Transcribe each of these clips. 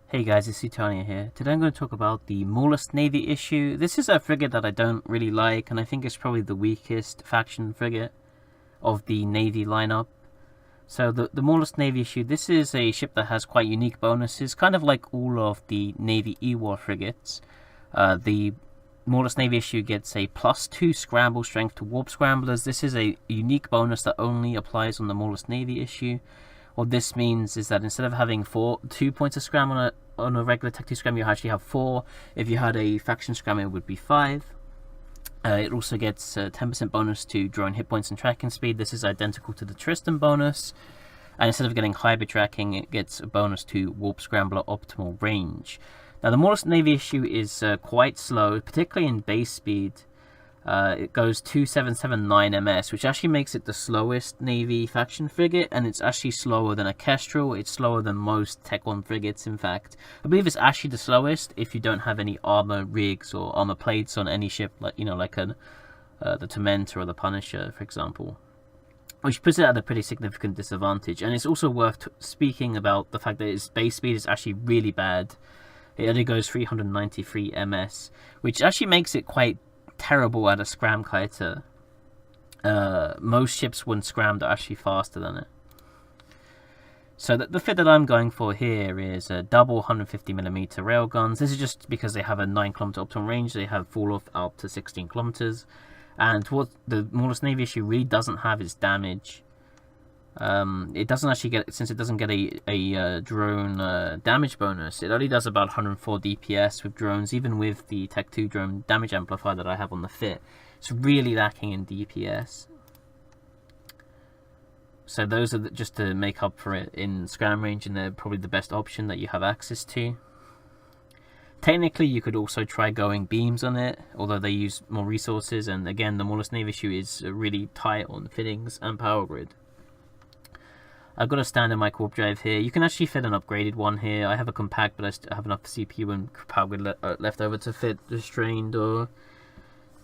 Hey guys, it's Titania here. Today I'm going to talk about the Maulus Navy Issue. This is a frigate that I don't really like, and I think it's probably the weakest faction frigate of the Navy lineup. So the Maulus Navy Issue, this is a ship that has quite unique bonuses, kind of like all of the Navy E-War frigates. The Maulus Navy Issue gets a +2 scramble strength to warp scramblers. This is a unique bonus that only applies on the Maulus Navy Issue. What this means is that instead of having 2 points of scram on a regular Tech 2 scram, you actually have 4. If you had a faction scram, it would be 5. It also gets a 10% bonus to drone hit points and tracking speed. This is identical to the Tristan bonus. And instead of getting hybrid tracking, it gets a bonus to warp scrambler optimal range. Now, the Maulus Navy Issue is quite slow, particularly in base speed. It goes 2779 ms, which actually makes it the slowest Navy faction frigate, and it's actually slower than a Kestrel. It's slower than most Tech 1 frigates, in fact. I believe it's actually the slowest if you don't have any armor rigs or armor plates on any ship, like the Tormentor or the Punisher, for example. Which puts it at a pretty significant disadvantage. And it's also worth speaking about the fact that its base speed is actually really bad. It only goes 393 ms, which actually makes it quite terrible at a scram kiter. Most ships when scrammed are actually faster than it. So the fit that I'm going for here is a double 150mm railguns. This is just because they have a 9km optimal range. They have fall off up to 16 kilometers. And what the Maulus Navy Issue really doesn't have is damage. It doesn't actually get, since it doesn't get a drone damage bonus, it only does about 104 DPS with drones, even with the Tech 2 drone damage amplifier that I have on the fit. It's really lacking in DPS. So those are just to make up for it in scram range, and they're probably the best option that you have access to. Technically, you could also try going beams on it, although they use more resources, and again, the Maulus Navy Issue is really tight on fittings and power grid. I've got a standard Microwarpdrive here. You can actually fit an upgraded one here. I have a compact, but I still have enough CPU and power grid left over to fit the strained or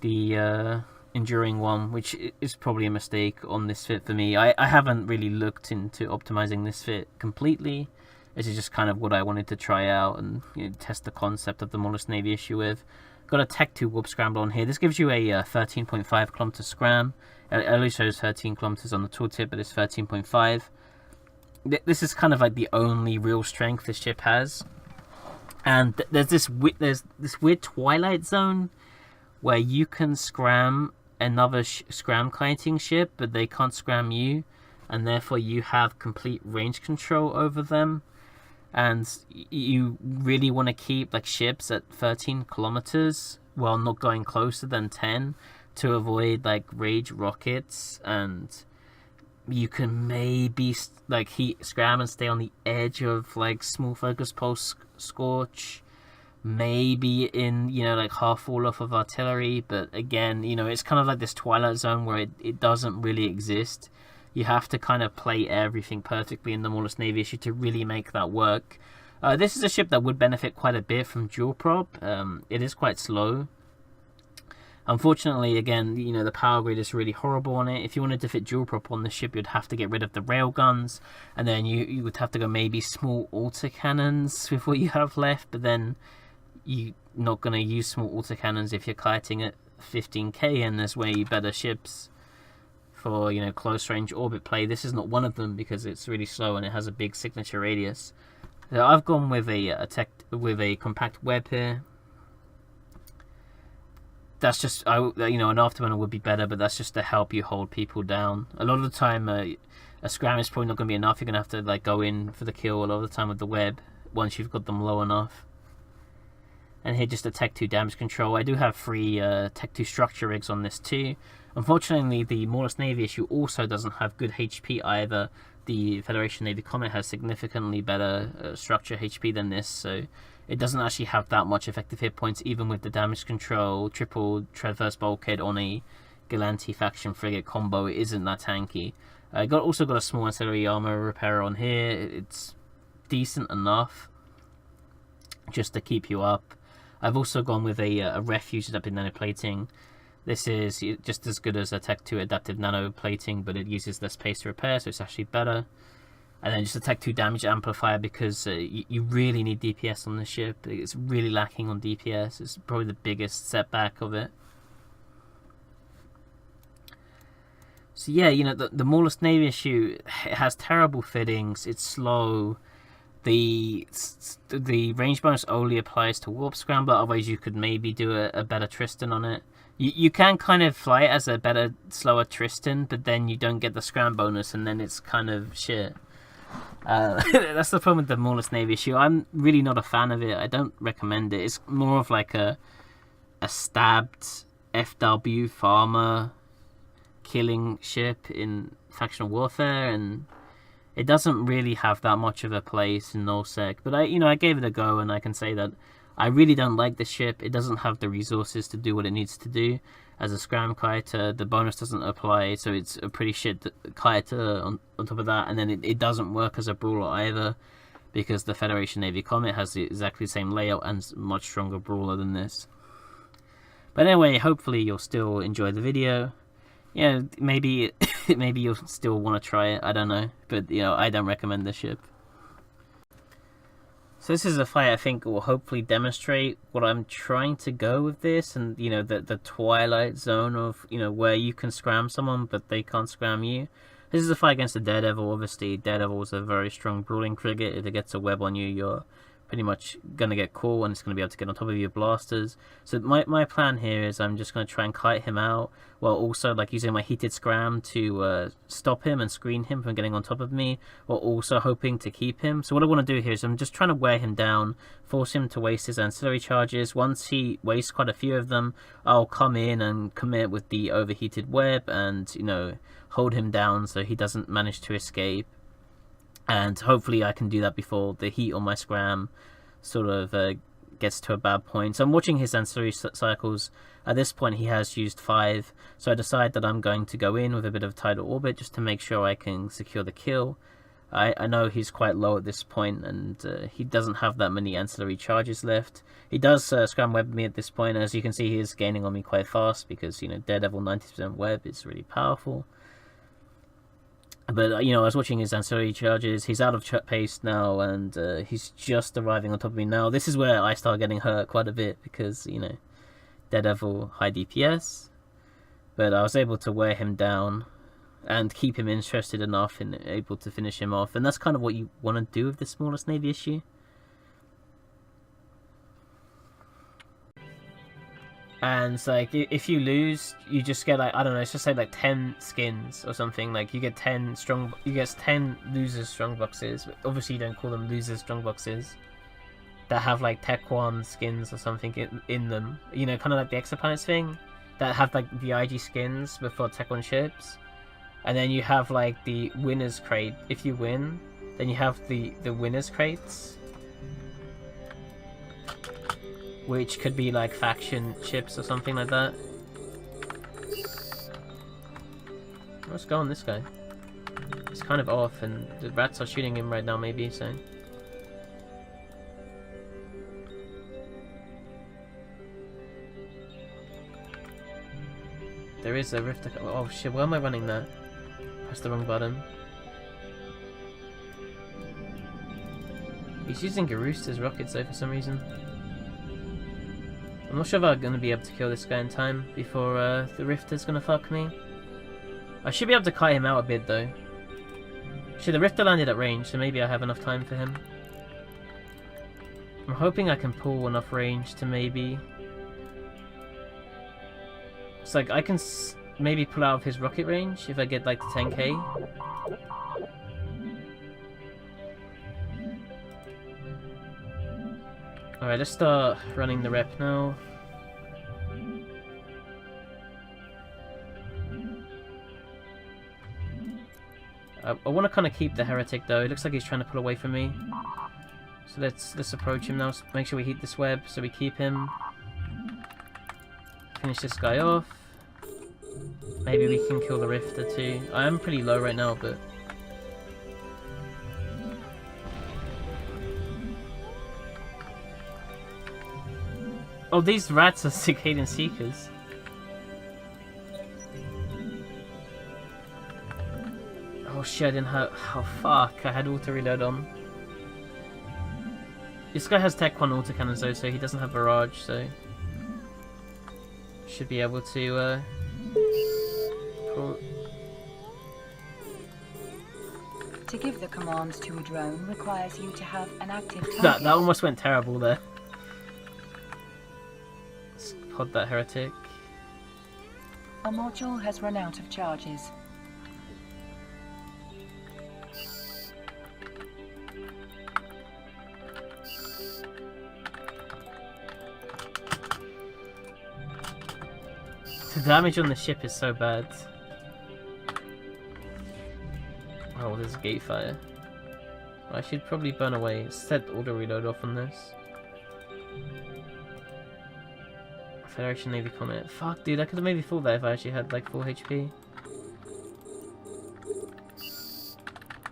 the enduring one, which is probably a mistake on this fit for me. I haven't really looked into optimizing this fit completely. This is just kind of what I wanted to try out and test the concept of the Maulus Navy Issue with. Got a Tech 2 warp scrambler on here. This gives you a 13.5 kilometer scram. It only shows 13 kilometers on the tooltip, but it's 13.5. This is kind of like the only real strength this ship has, and there's this weird twilight zone where you can scram another scram kiting ship, but they can't scram you, and therefore you have complete range control over them. And you really want to keep like ships at 13 kilometers while not going closer than 10 to avoid like rage rockets, and you can maybe like scram and stay on the edge of like small focus pulse scorch, maybe in like half fall off of artillery, but again it's kind of like this twilight zone where it doesn't really exist. You have to kind of play everything perfectly in the Maulus Navy Issue to really make that work. This is a ship that would benefit quite a bit from dual prop. It is quite slow. Unfortunately, again, the power grid is really horrible on it. If you wanted to fit dual prop on the ship, you'd have to get rid of the railguns, and then you would have to go maybe small autocannons with what you have left, but then you're not going to use small autocannons if you're kiting at 15k, and there's way better ships for close range orbit play. This is not one of them because it's really slow and it has a big signature radius. So I've gone with a compact web here. That's just an afterburner would be better, but that's just to help you hold people down. A lot of the time, a scram is probably not going to be enough. You're going to have to like go in for the kill a lot of the time with the web once you've got them low enough. And here just a Tech 2 damage control. I do have 3 Tech 2 structure rigs on this too. Unfortunately, the Maulus Navy Issue also doesn't have good HP either. The Federation Navy Comet has significantly better structure HP than this, so it doesn't actually have that much effective hit points, even with the damage control, triple Transverse Bulkhead on a Galanti faction frigate combo. It isn't that tanky. I also got a small Ancillary armor repair on here. It's decent enough just to keep you up. I've also gone with a Refuge adaptive nano plating. This is just as good as a Tech 2 adaptive nano plating, but it uses less paste to repair, so it's actually better. And then just a Tech 2 damage amplifier, because you really need DPS on the ship. It's really lacking on DPS. It's probably the biggest setback of it. So yeah, you know, the Maulus Navy Issue, it has terrible fittings, it's slow. The range bonus only applies to Warp Scrambler, otherwise you could maybe do a better Tristan on it. You can kind of fly it as a better, slower Tristan, but then you don't get the Scram bonus, and then it's kind of shit. That's the problem with the Maulus Navy Issue. I'm really not a fan of it. I don't recommend it. It's more of like a stabbed FW farmer killing ship in factional warfare, and it doesn't really have that much of a place in nullsec. But I gave it a go, and I can say that I really don't like the ship. It doesn't have the resources to do what it needs to do. As a Scram kiter, the bonus doesn't apply, so it's a pretty shit kiter on top of that. And then it doesn't work as a brawler either, because the Federation Navy Comet has exactly the same layout and much stronger brawler than this. But anyway, hopefully you'll still enjoy the video. Yeah, maybe you'll still want to try it, I don't know. But, I don't recommend this ship. So this is a fight I think will hopefully demonstrate what I'm trying to go with this, and the twilight zone of where you can scram someone but they can't scram you. This is a fight against the Daredevil. Obviously, Daredevil is a very strong brawling frigate. If it gets a web on you, you're pretty much gonna get caught, and it's gonna be able to get on top of your blasters. So my plan here is I'm just gonna try and kite him out, while also using my heated scram to stop him and screen him from getting on top of me, while also hoping to keep him. So what I want to do here is I'm just trying to wear him down, force him to waste his ancillary charges. Once he wastes quite a few of them, I'll come in and commit with the overheated web and hold him down so he doesn't manage to escape. And hopefully I can do that before the heat on my scram sort of gets to a bad point. So I'm watching his ancillary cycles. At this point he has used 5, so I decide that I'm going to go in with a bit of tidal orbit just to make sure I can secure the kill. I know he's quite low at this point, and he doesn't have that many ancillary charges left. He does scram web me at this point. As you can see, he is gaining on me quite fast, because Daredevil 90% web is really powerful. But, I was watching his ancillary charges. He's out of paste now, and he's just arriving on top of me now. This is where I start getting hurt quite a bit, because, Daredevil, high DPS. But I was able to wear him down and keep him interested enough and able to finish him off. And that's kind of what you want to do with the Maulus Navy Issue. And if you lose, you just get I don't know, let's just say 10 skins or something. You get 10 losers strong boxes. Obviously you don't call them losers strong boxes, that have Tech 1 skins or something in them. Kind of like the Exoplanets thing, that have the IG skins before Tech 1 ships. And then you have the winners crate. If you win, then you have the winners crates, which could be faction ships or something like that. What's going on this guy? He's kind of off, and the rats are shooting him right now maybe, so... There is a rift... Oh shit, why am I running that? Pressed the wrong button. He's using Garusta's rockets though for some reason. I'm not sure if I'm going to be able to kill this guy in time before the Rifter's going to fuck me. I should be able to kite him out a bit though. The Rifter landed at range, so maybe I have enough time for him. I'm hoping I can pull enough range to maybe... It's I can maybe pull out of his rocket range if I get to 10k. Alright, let's start running the rep now. I want to kind of keep the heretic though. It looks like he's trying to pull away from me. So let's approach him now. Make sure we heat this web so we keep him. Finish this guy off. Maybe we can kill the Rifter too. I am pretty low right now, but... Oh, these rats are Cicadan Seekers. Oh Oh shit, I didn't have... Oh fuck, I had auto reload on. This guy has Tech 1 autocannons though, so he doesn't have barrage, so... Should be able to, To give the commands to a drone requires you to have an active target. That almost went terrible there. Let's pod that heretic. A module has run out of charges. The damage on the ship is so bad. Oh, there's a gate fire. I should probably burn away. Set auto reload off on this. Federation Navy Comet. Fuck, dude, I could have maybe fought that if I actually had like 4 HP.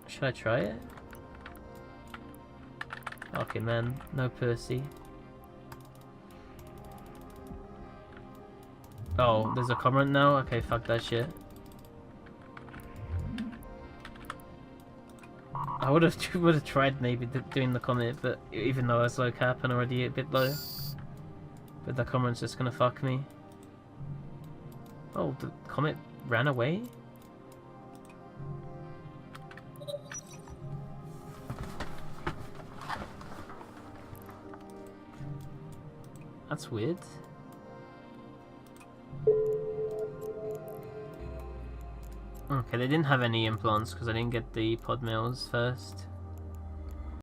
Should I try it? Okay, man. No Percy. Oh, there's a comment now? Okay, fuck that shit. I would have tried maybe doing the comment, but even though I was low cap and already a bit low. But the comment's just gonna fuck me. Oh, the comet ran away? That's weird. Okay, they didn't have any implants because I didn't get the pod mails first.